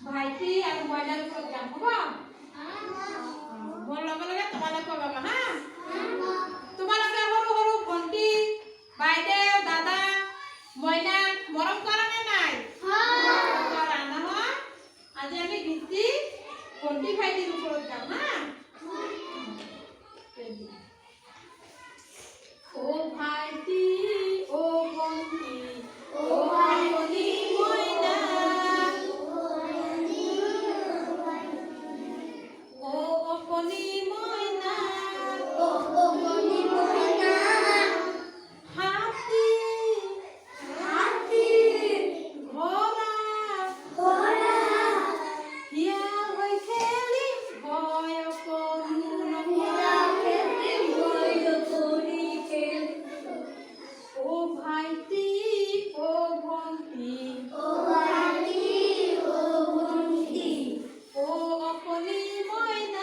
ভাইটি আৰু মইনাৰ ওপৰত গাম হ'ব মোৰ লগে লগে তোমালোকে গাবা হা তোমালোকে সৰু সৰু ভন্টি বাইদেউ দাদা মইনা মৰম কৰা নে নাই কৰা নহয় আজি আমি গীতটি ভন্টি ভাইটিৰ ওপৰত গাম হা ও ভাইটি ও ভন্টি ও ভাইটি মইনা okoni moina hati ghora ya hoi kheli boy okonu nokora boy okoni kheli o bhaiti o vonti o bhaiti o vonti o okoni moina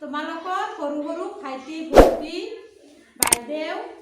তোমালোকৰ সৰু সৰু ভাইটি ভন্টি বাইদেউ